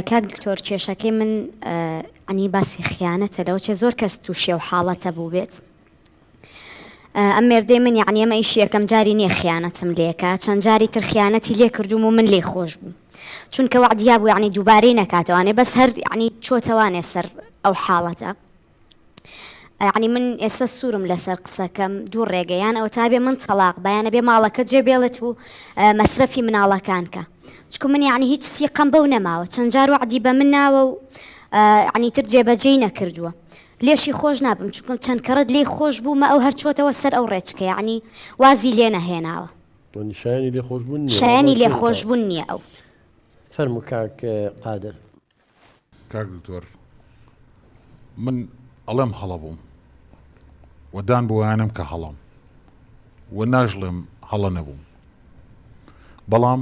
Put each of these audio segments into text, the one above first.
کاک دکتۆر کێشەکەی من ئەنی باسی خیانەتە لەوەچێ زۆر کەس تووشێ و حاڵەتە بوو بێت. ئەم مێردەی من یعنی ئەمە ئیش یەکەم جاری نییە خیانەتم لێکە، چەند جاری تر خیانەتی لێ کردوم و من لێ خۆش بوو، چونکە وعدیا بوو یعنی دووبارەی نەکاتەوانێ، بەس هەر یعنی چۆتەوانێ سەر ئەو حاڵەتە. یعنی من ئێستا سوورم لەسەر قسەکەم دوو ڕێگەیان ئەوە تا بێ من تەلاق بەیانە بێ ماڵەکە جێبێڵێت و مەسرەفی مناڵەکان کە، چکو من یعنی هیچ سیقەم بەو نەماوە، چەند جار وعدی بە من ناوە و یعنی تر جێبەجێی نەکردووە، لێشی خۆش نابم چونکەم چەند کەڕت لێ خۆش بوومە ئەو هەر چۆتەوە سەر ئەو ڕێچکە، یعنی وازی لێ نەهێناوە. شایانی لێ خۆشبوون نییە ئەو. فەرموو کاک قادر. کاک دکتۆر، من ئەڵێم هەڵە بووم وەدان بۆیانم کە هەڵم و ناژڵێم هەڵە نەبووم، بەڵام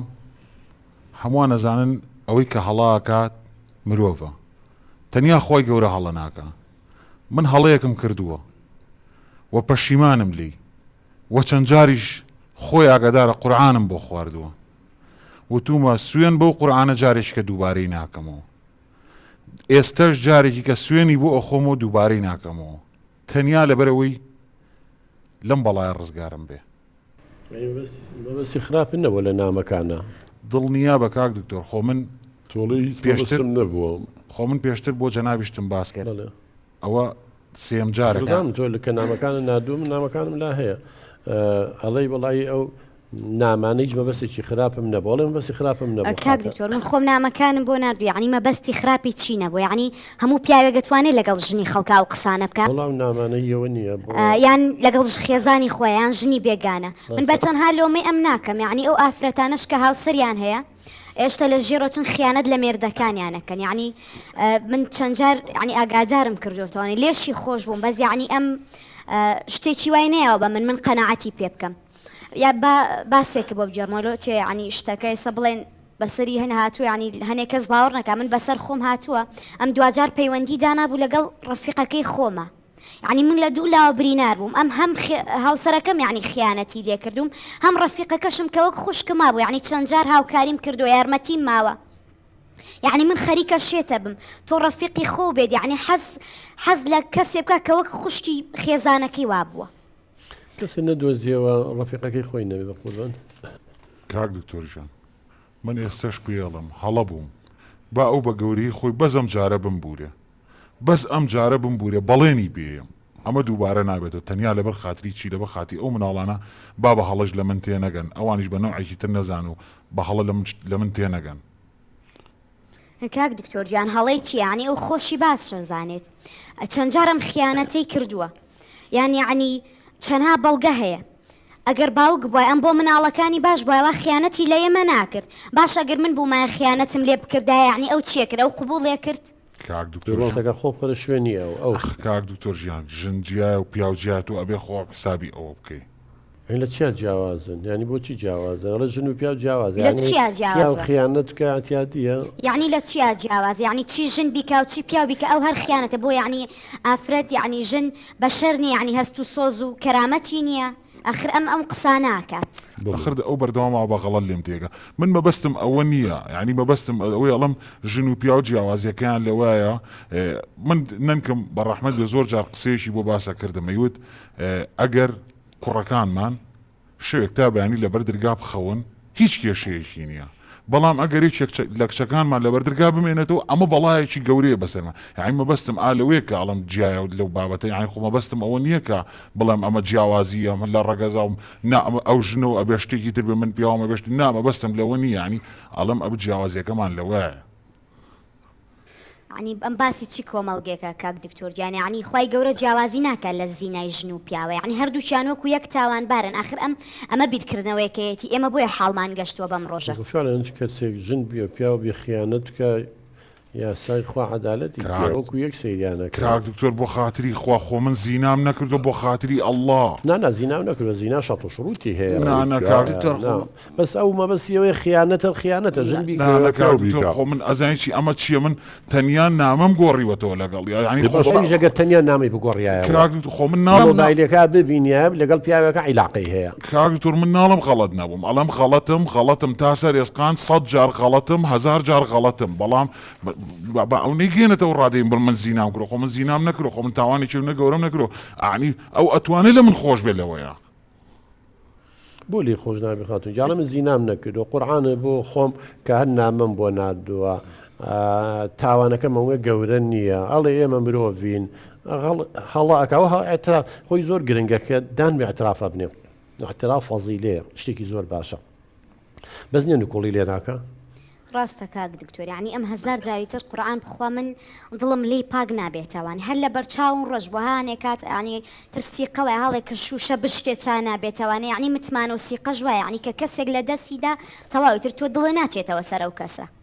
هەمووان نەزانن ئەوەی کە هەڵاکات مرۆڤە، تەنیا خۆی گەورە هەڵە ناکە. من هەڵەیەکم کردووە و پەشیمانم لی و چەند جاریش خۆی ئاگادارە قورعانم بۆ خواردووە، وتومە سوێن بەو قورعانە جارێک کە دووبارەی ناکەمەوە. ئێستەش جارێکی کە سوێنی بۆ ئەخۆمەوە دووبارەی ناکەمەوە، تەنیا لەبەرەوەی لەم بەڵای ڕزگارم بێ. بەبەستی خراپن نەبووە لە نامەکانە. دڵنیا بە کاک دکتۆر، خۆ من پێشتر نەبووە، خۆ من پێشتر بۆ جەنابیشتم باس کرد، ئەوە سێم جارێکم تۆ کە نامەکانە نادوم نامەکانم لا هەیە ئەڵەی بەڵی ئەو نامانەیش مەبەستێکی خراپم نەبووڵێم بەسی خراپم نەبوو. کاک دکتۆر من خۆم نامەکانم بۆ نردووە، یعنی مەبەستی خراپی چی نەبوو، یعنی هەموو پیاوێک دەتوانێت لەگەڵ ژنی خەڵکا و قسانە بکات، وەڵام نامانەیەوە نییە یان لەگەڵ خێزانی خۆیان ژنی بێگانە. من بەتەنها لۆمەی ئەم ناکەم، یعنی ئەو ئافرەتانەش کە هاوسەریان هەیە ئێشتا لە ژێرۆچن خیانەت لە مێردەکانیانەکەن، یعنی من چەند جار یعنی ئاگادارم کردوتەوەی لێشی خۆش بووم، بەس یعنی ئەم شتێکی وای نەیەوە بە من قەناعەتی پێ بکەم. یا باسێکە بۆ بجێڕمەوە چێ ینی شتەکەی سە بڵێن بەسەری هەن هاتووە، ینی هەنێک کەس باوەڕ نەکە، من بەسەر خۆم هاتووە ئەم دوجار پەیوەندی دانابوو لەگەڵ ڕەفیقەکەی خۆمە، یعنی من لە دوو لاوە برینار بووم، ئەم هەم هاوسەرەکەم یعنی خیانەتی لێ کردوم، هەم ڕەفیقەکەشم کە وەک خوشکما بوو، یعنی چەند جار هاوکاریم کردو یارمەتیم ماوە، یعنی من خەریکە شێتە بم تۆ ڕەفیقی خۆ بێت، یعنی حەز لە کەسێ بکە کە وەک خوشکی خێزانەکەی وابووە. کەسی نەدۆزیەوە ڕەفیقەکەی خۆی نەبێ بە قوربان. کاک دکتۆرجان، من ئێستش پێڵم هەڵە بووم، با ئەو بە گەورەی خۆی بەس ئەم جارە بمبورێ، بەس ئەم جارە بمبورێ بەڵێنی بێم، ئەمە دووبارە نابێتەوە، تەنیا لەبەر خاتری چی لەبەر خاتی ئەو مناڵانە با بە هەڵەش لە من تێنەگەن، ئەوانیش بە نەوعێکی تر نەزان و بە هەڵە لە من تێنەگەن. کاک دکتۆر گیان هەڵەی چی؟ یعنی ئەو خۆشی باس شەزانێت چەند جارم خیانەتەی کردووە، یعنی چەندها بەڵگە هەیە، ئەگەر باوک بووە ئەم بۆ مناڵەکانی باش بووەوە خیانەتی لە ئێمە ناکرد، باش ئەگەر من بوومە خیانەتم لێ بکردای، یعنی ئەو چیە کرد؟ ئەو قبوڵ لێ کرد؟ کاک دکتۆر خۆ خۆرە شوێنی ئەو کاک دکتۆر ژیان ژنجیا و پیاوجات و ئەبێ خۆ حسابی ئەوە بکەی. لە چیا جیاوازن؟ یعنی بۆچی جیاوازن؟ ئەڵە ژن و پیاو جیاوازن، لە چیا جیاوازن؟ خیانەت کە ئەتیادیە، یعنی لە چیا جیاواز؟ یعنی چی ژن بیکە و چی پیاو بیکە ئەو هەر خیانەتە بۆ، یعنی ئافرەت یعنی ژن بەشەر نیە، یعنی هەست و سۆز و کەرامەتی نییە، ئەخر ئەم قسە ناکات. ئەخر ئەو بەردەوامەوە بە غەڵەت لێم تێگە، من مەبەستم ئەوە نییە، یعنی مەبەستم ئەوەی ئەڵم ژن و پیا و جیاوازیەکەیان لەوایە. من نەنکەم بە ڕەحمەت لە زۆر جار قسەیەکی بۆ باسە کردم، ئەیوت ئەگەر کوڕەکانمان شوێک تا بەیانی لەبەر دەرگا بخەون هیچ کێشەیەکی نییە، بەڵام ئەگەر لە کچەکانمان لەبەر دەرگا بمێنێتەوە ئەمە بەڵایەکی گەورەیە بەسەرمە، یعنی مەبەستم ئالەوەیە کە ئەڵم جیایە لەو بابەتە، یعنی خۆ مەبەستم ئەوە نییە کە بڵێم ئەمە جیاوازی ئەمە لە ڕەگەزاوم نا ئەو ژنەوە ئەبێ شتێکی تر بێ من پیاومە بێشتی نا مەبەستم لەوە نییە، یعنی ئەڵم ئەب جیاوازیەکەمان لەوەیە. ینی ئەم باسی چی کۆمەڵگێکە کاک دکتۆر گیان؟ یعنی خوای گەورە جیاوازی ناکات لە زینای ژن و پیاوە، یعنی هەردووچیان وەکو یەک تاوانبارن، ئاخر ئەمە بیرکردنەوەیەکەیەتی ئێمە بۆیە حاڵمان گەشتووە بەم ڕۆژە. کەسێک ژن بێ پیاو بێ خیانەت کە یاسای خوا عەدالەتی کاک. وەکو یەک سەیریانەکە کاک دکتۆر بۆ خاتری خوا خۆ من زینام نەکردو بۆ خاتری ئەڵڵا نانا زیناو نەکردە زینا شەڕ و شروعی هەیە نانە کاک دکتۆر بەس ئەو مەبەستیەوەی خیانەتە ژنبی نانە کاک دکتۆر خۆ من ئەزانیی ئەمە چییە من تەنیا نامەم گۆڕیوەتەوە لەگەڵ ینی ژەگە تەنیا نامی بگۆڕیایە کاک دکتۆر خۆ من ناڵم مۆبایلەکە ببینە لەگەڵ پیاوەکە عیلاقی هەیە کاک دکتۆر من ناڵم غەڵەت نەبووم ئەڵەم غەڵەتم تا سەر ئێسقان 100 جار غەڵەتم 1000 جار غەڵەتم بەڵام ئەو نەیگەێنێتەوە ڕادەین بڵ من زینام کرۆ خۆ من زینام نەکرۆ خۆ من تاوانێکی نەگەورەم نەکرۆ ئانی ئەو ئەتوانێت لە من خۆش بێت لەوەیە بۆ لی خۆش نابی خاتون جاڵە من زینام نەکردو قورعانە بۆ خۆم کە هەر نامەم بۆ نردووە تاوانەکەم ئەوە گەورە نییە ئەڵێ ئێمە مرۆڤین هەڵاکەوە خۆی زۆر گرنگەکە دان بێ اعترافە بنێ اعتراف فەزیلەیە شتێکی زۆر باشە بەس نییە نکۆڵی لێ ناکە ڕاستە کاک دکتۆر یعنی ئەم هەزار جاری تر قورآن بخوا من دڵم لێی پاک نابێتەوە هەر لە بەرچاون ڕۆژ بۆهانێ کات ینی ترسیقەوە هەڵێک کە شوشە بشتێ چا نابێتەوە یعنی متمان و سیقە ژوایە ینی کە کەسێک لە دەستیدا تەواوی تر تۆ دڵێ ناچێتەوە سەر ئەو کەسە